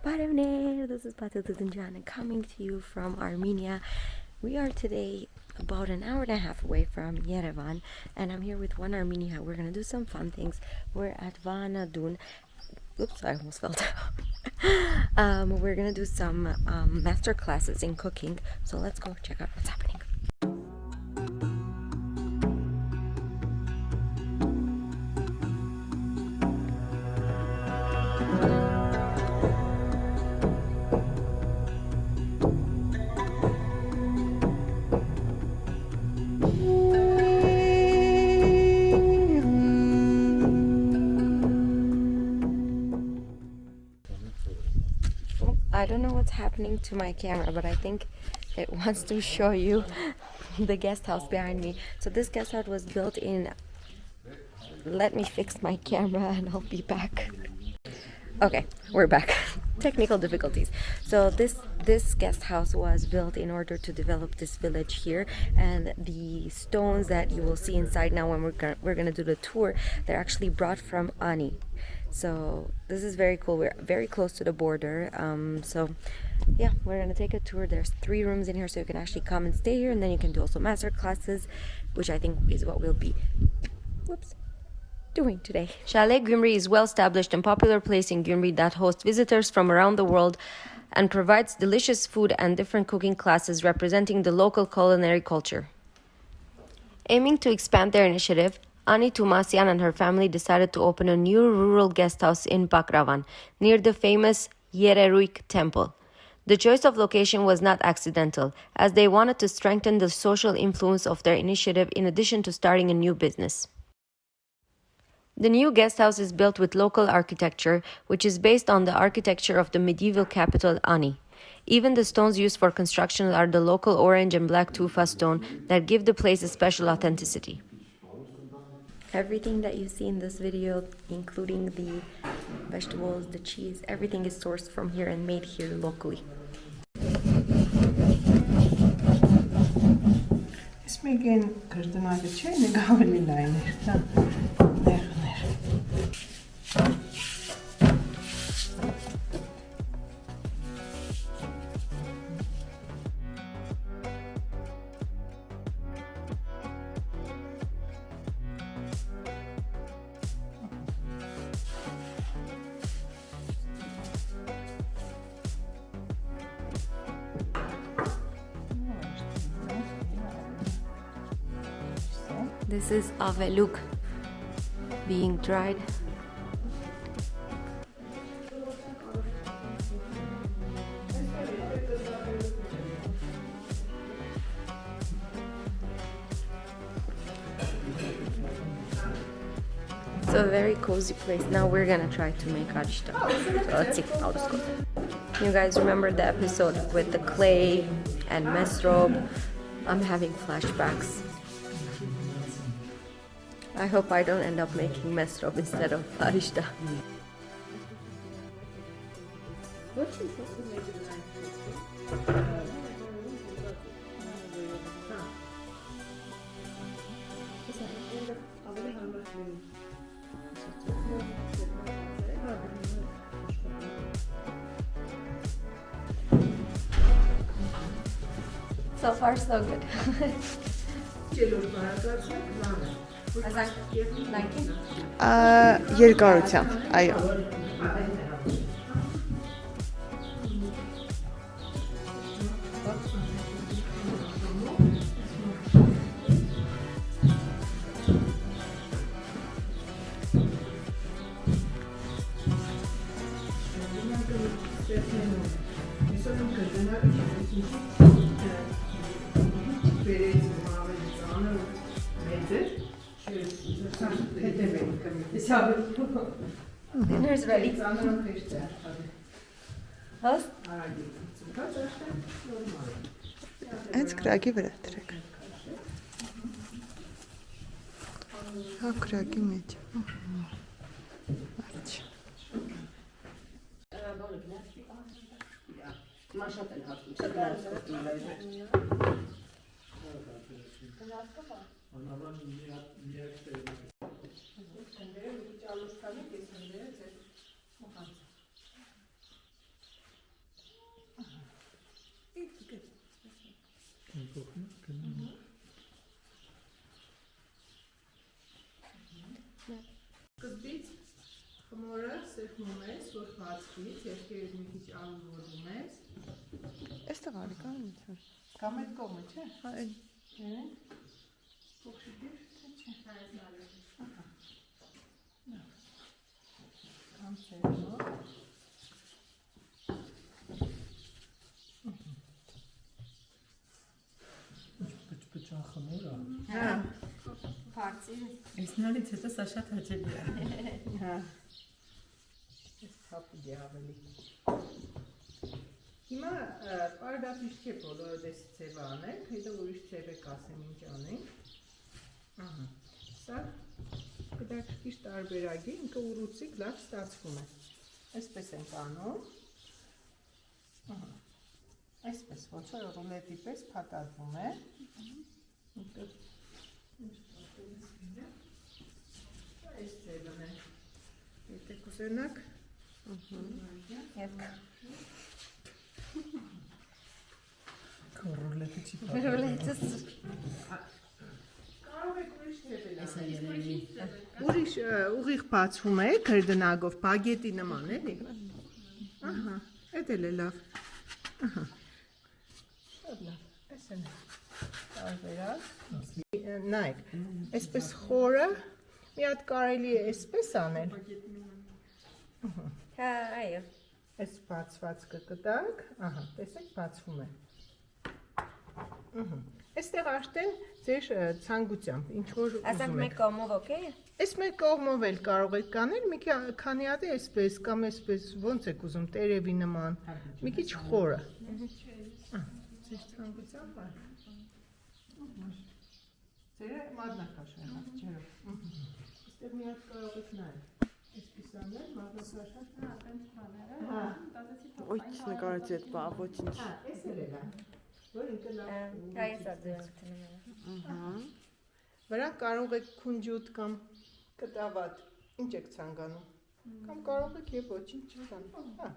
Barevner, this is Vahanatun coming to you from Armenia. We are today about an hour and a half away from Yerevan, and I'm here with one Armenian. We're gonna do some fun things. We're at Vahanatun. Oops, I almost fell down. We're gonna do some master classes in cooking. So let's go check out what's happening. I don't know what's happening to my camera, but I think it wants to show you the guest house behind me. So this guest house was built in... Let me fix my camera and I'll be back. Okay, we're back. Technical difficulties. So this guest house was built in order to develop this village here, and the stones that you will see inside now when we're gonna do the tour, they're actually brought from Ani. So this is very cool. We're very close to the border. So yeah, we're gonna take a tour. There's 3 rooms in here, so you can actually come and stay here, and then you can do also master classes, which I think is what we'll be doing today. Chalet Gyumri is well established and popular place in Gyumri that hosts visitors from around the world and provides delicious food and different cooking classes representing the local culinary culture. Aiming to expand their initiative, Ani Tumasyan and her family decided to open a new rural guest house in Bagravan, near the famous Yereruyk temple. The choice of location was not accidental, as they wanted to strengthen the social influence of their initiative in addition to starting a new business. The new guest house is built with local architecture, which is based on the architecture of the medieval capital Ani. Even the stones used for construction are the local orange and black tufa stone that give the place a special authenticity. Everything that you see in this video, including the vegetables, the cheese, everything is sourced from here and made here locally. This is aveluk being dried. It's a very cozy place. Now we're gonna try to make arishta. So let's see how this goes. You guys remember the episode with the clay and mesrob? I'm having flashbacks. I hope I don't end up making mesrob instead of arishta. So far, so good. Երկարությամբ, այո։ Dinner's ready. Հենց կրակի վրա դրեք։ Հա, կրակի մեջ։ Արջ։ trocknen. Genau. Սկզբից խմորը սեղմում ես, որ բացվից, երկերից մի քիչ ալուր ես։ Այստեղ արի կարում ես։ Կամ այդ կողմը, չէ՞։ Հա, այն։ Փոքրիկ չէ։ Ահա։ Կամ սեղմում։ Պճան խմորա։ Հա։ Parti. Այսնալից հետո սա շատ հաճելի է։ Հա։ Ես հապուգի ավելի։ Հիմա պարդապիշք է բոլորը դեսի ծև անենք, հետո ուրիշ ծև եք ասեմ ինչ անենք։ Ահա, սա կդակրկիշ տարբերագի, ինքը ուռուցիկ լավ ստացվում է։ Այսպես ենք անում։ Ահա, այսպես, ոնց որ ռուլետի պես փաթաթվում է։ Ինքը այս ծևն է։ Եթե կուզենաք, Եվ Ռուլետը չի ռուլետս կարող եք ուրիշ ծևել Այսա երևի։ Ուրիշ ուղիղ բացվում է քրդնագով, բագետի նման էլի։ Ահա, էդ էլ է լավ։ Ահա։ Շատ լավ, այս են տարբերակ։ Նայեք, այսպես խորը մի հատ կարելի է այսպես անել։ Հա, այո։ Այս բացված կկտակ, ահա, տեսեք բացվում է։ Այստեղ արդեն ձեր ցանկությամբ ինչ որ Ասենք ուզում մեկ եք։ կողմով, օքեյ։ Այս մեկ կողմով էլ կարող եք անել, մի քանի հատ այսպես կամ այսպես ոնց եք ուզում տերևի նման, մի քիչ խորը։ Ձեր ցանկությամբ է։ Ձերը մատնակաշար ջերով։ Այստեղ մի հատ կարող եք նայել։ Այսպես անել, մատնակաշար։ Հա, Ой, честно говоря, это папа очень. հա, այս էլ է լավ։ Որ ինքը լավ։ Հա, ես ադեմ։ Վրա կարող եք քունջուտ կամ կտավատ, ինչ եք ցանկանում։ Կամ կարող եք եւ ոչինչ չկան։ Հա։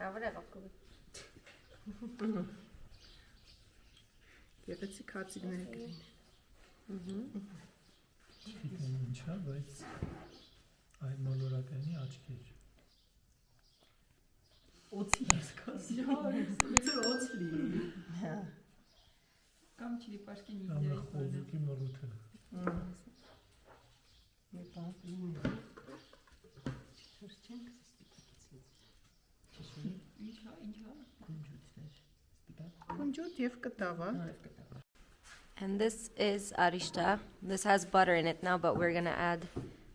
Ավրա բակու։ Գեղեցիկ հացիկներ կլինեն։ Գիտեմ ինչա, բայց այն մոլորականի աչքեր։ Օծի ես կասի։ Ինչ օծ լինի։ Հա։ Կամ չլիպաշկի Կամ նիդերի։ խոզուկի մորութը։ Եվ բան լինի։ Չենք ստիպեցից։ Ինչա։ Կունջուտներ։ Քունջուտ եւ կտավա։ And this is arishta. This has butter in it now, but we're gonna add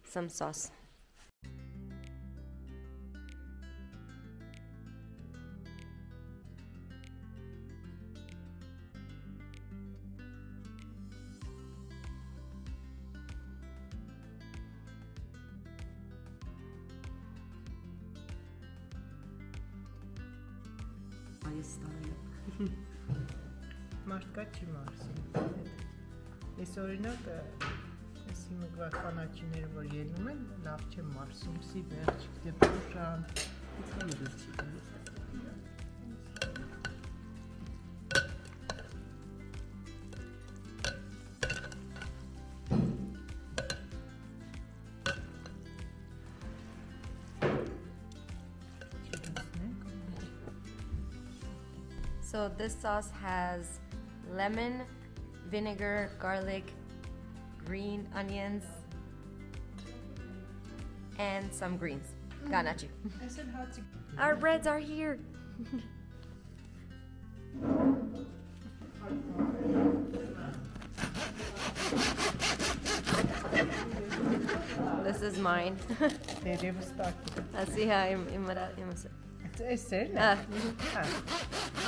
some sauce. Հայաստանը։ Մարդկա չի մարսի։ Ես օրինակ այս հիմա կանաչիները որ ելնում են, լավ չեմ մարսում, սի վերջ, դեպուշան։ So this sauce has lemon, vinegar, garlic, green onions, and some greens. Ganachi. Այս էլ հացի։ Our breads are here. This is mine. Դերևս տակ։ Así I'm Այս էլ է։ Հա։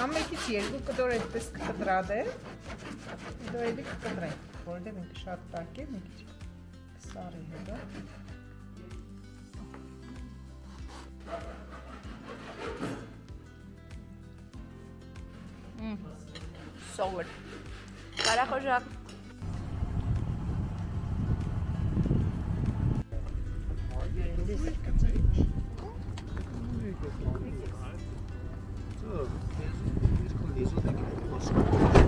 Ամենից երկու կտոր այդպես կտրադել։ Հետո էլի կտրենք, որովհետև ինքը շատ տաք է, մի քիչ կսարի հետո։ so good. Carajo, Jacques. So, wir kommen die so,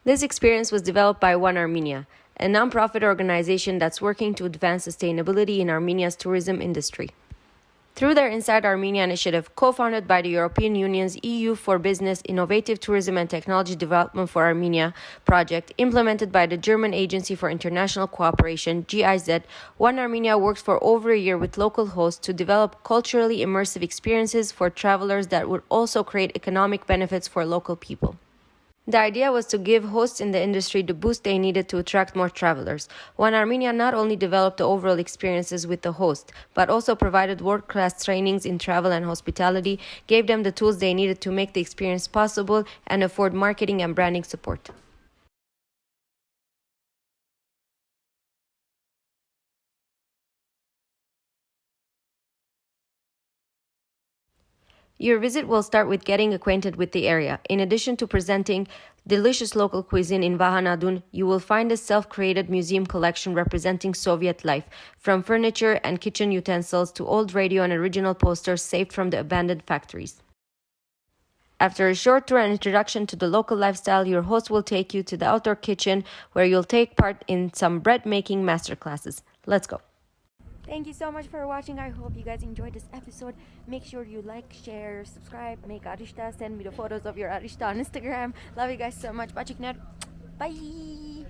This experience was developed by One Armenia, a non-profit organization that's working to advance sustainability in Armenia's tourism industry. Through their Inside Armenia initiative, co-founded by the European Union's EU for Business, Innovative Tourism and Technology Development for Armenia project, implemented by the German Agency for International Cooperation, GIZ, One Armenia worked for over a year with local hosts to develop culturally immersive experiences for travelers that would also create economic benefits for local people. The idea was to give hosts in the industry the boost they needed to attract more travelers. One Armenia not only developed the overall experiences with the host, but also provided world-class trainings in travel and hospitality, gave them the tools they needed to make the experience possible, and afford marketing and branding support. Your visit will start with getting acquainted with the area. In addition to presenting delicious local cuisine in Vahanatun, you will find a self-created museum collection representing Soviet life, from furniture and kitchen utensils to old radio and original posters saved from the abandoned factories. After a short tour and introduction to the local lifestyle, your host will take you to the outdoor kitchen where you'll take part in some bread-making masterclasses. Let's go. Thank you so much for watching. I hope you guys enjoyed this episode. Make sure you like, share, subscribe, make arishta, send me the photos of your arishta on Instagram. Love you guys so much. Bye.